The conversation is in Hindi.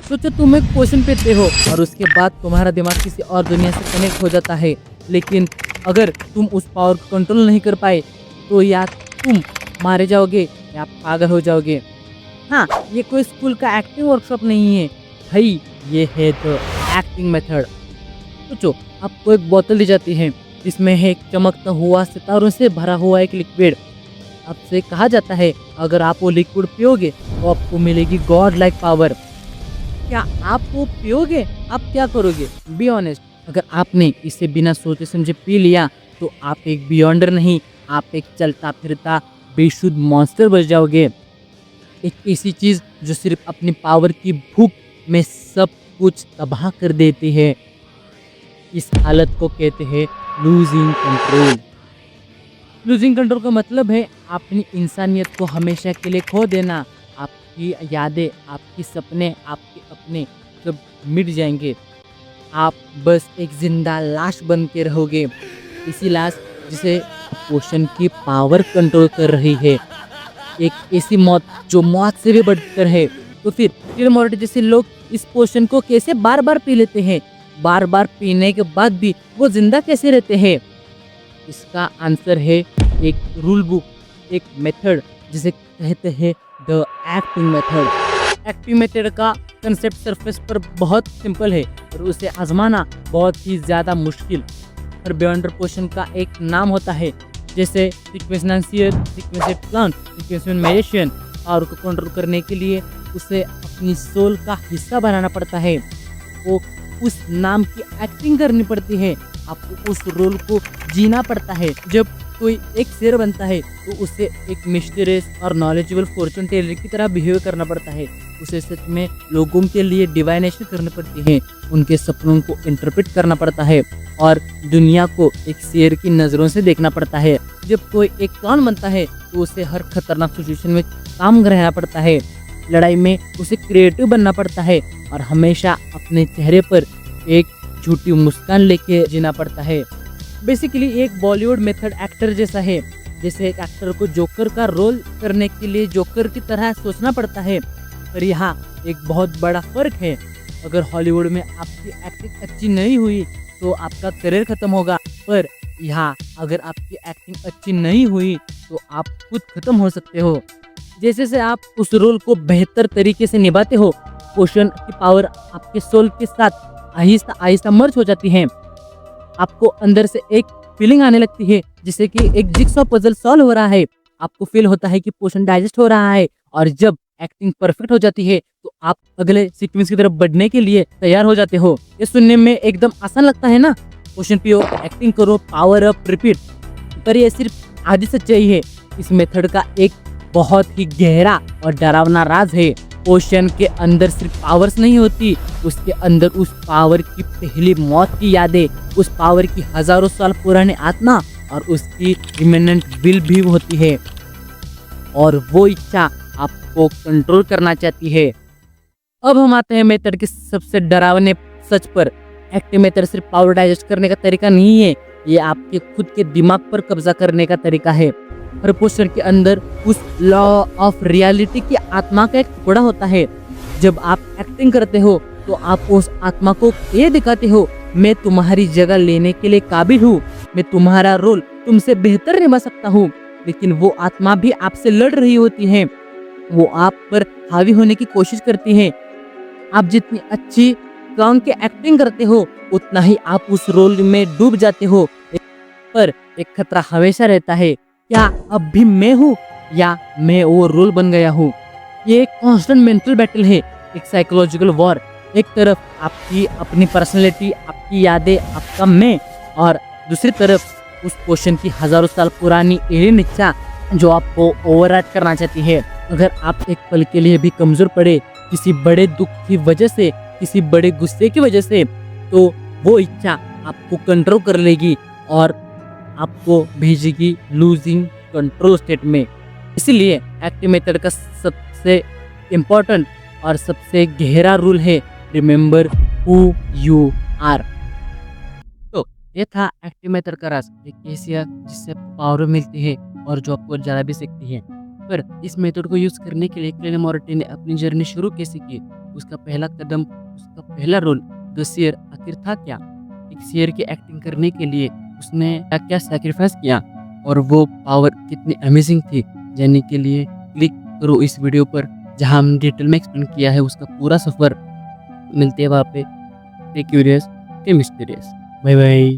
सोचो तुम एक पोशन पीते हो और उसके बाद तुम्हारा दिमाग किसी और दुनिया से कनेक्ट हो जाता है, लेकिन अगर तुम उस पावर को कंट्रोल नहीं कर पाए तो या तुम मारे जाओगे या पागल हो जाओगे। हाँ, ये कोई स्कूल का एक्टिंग वर्कशॉप नहीं है भाई, ये है द एक्टिंग मेथड। सोचो, आपको एक बोतल दी जाती है जिसमें है एक चमकता हुआ सितारों से भरा हुआ एक लिक्विड। आपसे कहा जाता है अगर आप वो लिक्विड पियोगे तो आपको मिलेगी गॉड लाइक पावर। क्या आप वो पियोगे? आप क्या करोगे? Be honest. अगर आपने इसे बिना सोचे समझे पी लिया तो आप एक बियॉन्डर नहीं, आप एक चलता फिरता बेशुद्ध मॉन्स्टर बन जाओगे। एक ऐसी चीज जो सिर्फ अपनी पावर की भूख में सब कुछ तबाह कर देती है। इस हालत को कहते हैं लूजिंग कंट्रोल। लूजिंग कंट्रोल का मतलब है अपनी इंसानियत को हमेशा के लिए खो देना। आपकी यादें, आपके सपने, आपके अपने सब मिट जाएंगे। आप बस एक जिंदा लाश बन के रहोगे। इसी लाश जिसे पोषण की पावर कंट्रोल कर रही है। एक ऐसी मौत जो मौत से भी बढ़कर है। तो फिर टिल मॉर्टी जैसे लोग इस पोषण को कैसे बार बार पी लेते हैं? बार बार पीने के बाद भी वो जिंदा कैसे रहते हैं? इसका आंसर है एक रूल बुक, एक मेथड जिसे कहते हैं the acting method. Acting method का कंसेप्ट सरफेस पर बहुत सिंपल है और उसे आजमाना बहुत ही ज़्यादा मुश्किल। हर बियॉन्डर पोर्शन का एक नाम होता है, जैसे सीक्वेंशियल प्लान, सीक्वेंशियल मेडिटेशन। और को कंट्रोल करने के लिए उसे अपनी सोल का हिस्सा बनाना पड़ता है। वो उस नाम की एक्टिंग करनी पड़ती है, आपको उस रोल को जीना पड़ता है। जब कोई एक शेर बनता है तो उसे एक मिस्टीरियस और नॉलेजेबल फॉर्चून टेलर की तरह बिहेव करना पड़ता है। उसे सच में लोगों के लिए डिवाइनेशन करनी पड़ती है, उनके सपनों को इंटरप्रेट करना पड़ता है और दुनिया को एक शेर की नज़रों से देखना पड़ता है। जब कोई एक क्लाउन बनता है तो उसे हर खतरनाक सिचुएशन में काम रहना पड़ता है। लड़ाई में उसे क्रिएटिव बनना पड़ता है और हमेशा अपने चेहरे पर एक झूठी मुस्कान लेके जीना पड़ता है। बेसिकली एक बॉलीवुड मेथड एक्टर जैसा है। जैसे एक एक्टर को जोकर का रोल करने के लिए जोकर की तरह सोचना पड़ता है, पर यहाँ एक बहुत बड़ा फर्क है। अगर हॉलीवुड में आपकी एक्टिंग अच्छी नहीं हुई तो आपका करियर खत्म होगा, पर यहाँ अगर आपकी एक्टिंग अच्छी नहीं हुई तो आप खुद खत्म हो सकते हो। जैसे से आप उस रोल को बेहतर तरीके से निभाते हो, पोषण की पावर आपके सोल के साथ आहिस्ता आहिस्ता मर्ज हो जाती है। आपको अंदर से एक फीलिंग आने लगती है जिससे कि एक जिक्सॉ पजल सॉल्व हो रहा है। आपको फील होता है कि पोषण डाइजेस्ट हो रहा है और जब एक्टिंग परफेक्ट हो जाती है तो आप अगले सीक्वेंस की तरफ बढ़ने के लिए तैयार हो जाते हो। ये सुनने में एकदम आसान लगता है ना, पोषण पियो, एक्टिंग करो, पावर अप, रिपीट। पर ये सिर्फ आधी सच्चाई है। इस मेथड का एक बहुत ही गहरा और डरावना राज है। पोषण के अंदर सिर्फ पावर्स नहीं होती, उसके अंदर उस पावर की पहली मौत की यादें, उस पावर की हजारों साल पुरानी आत्मा और उसकी रिमेनेंट विल भी होती है। और वो इच्छा आपको कंट्रोल करना चाहती है। अब हम आते हैं मेथड के सबसे डरावने सच पर। एक्टिव मेथड सिर्फ पावर डाइजेस्ट करने का तरीका नहीं है, ये आपके खुद के दिमाग पर कब्जा करने का तरीका है। हर पोस्टर के अंदर उस लॉ ऑफ रियलिटी की आत्मा का एक टुकड़ा होता है। जब आप एक्टिंग करते हो तो आप उस आत्मा को ये दिखाते हो, मैं तुम्हारी जगह लेने के लिए काबिल हूँ, मैं तुम्हारा रोल तुमसे बेहतर निभा सकता हूँ। लेकिन वो आत्मा भी आपसे लड़ रही होती है, वो आप पर हावी होने की कोशिश करती है। आप जितनी अच्छी क्लाउन की एक्टिंग करते हो उतना ही आप उस रोल में डूब जाते हो। पर एक खतरा हमेशा रहता है, क्या अब भी मैं हूँ या मैं वो रोल बन गया हूँ? ये एक कॉन्स्टेंट मेंटल बैटल है, एक साइकोलॉजिकल वॉर। एक तरफ आपकी अपनी पर्सनैलिटी, आपकी यादें, आपका मैं, और दूसरी तरफ उस पोषण की हजारों साल पुरानी एलियन इच्छा जो आपको ओवरराइड करना चाहती है। अगर आप एक पल के लिए भी कमजोर पड़े किसी बड़े दुख की वजह से, किसी बड़े गुस्से की वजह से, तो वो इच्छा आपको कंट्रोल कर लेगी और आपको भेजेगी लूजिंग कंट्रोल स्टेट में। इसीलिए एक्टिव मेथड का सबसे इम्पोर्टेंट और सबसे गहरा रूल है, रिमेंबर हु यू आर। तो ये था एक्टिव मेथड का राज, एक ऐसी जिससे पावर मिलती है और जो आपको जला भी सकती है। पर इस मेथड को यूज़ करने के लिए क्लेन मोरिटी ने अपनी जर्नी शुरू कैसे की, उसका पहला कदम, उसका पहला रोल द शेयर आखिर था क्या, एक शेयर की एक्टिंग करने के लिए उसने क्या क्या सेक्रीफाइस किया, और वो पावर कितनी अमेजिंग थी। जानने के लिए क्लिक करो इस वीडियो पर जहां हम डिटेल में एक्सप्लेन किया है उसका पूरा सफ़र। मिलते हैं वहाँ पे। Stay curious, stay mysterious. Bye bye.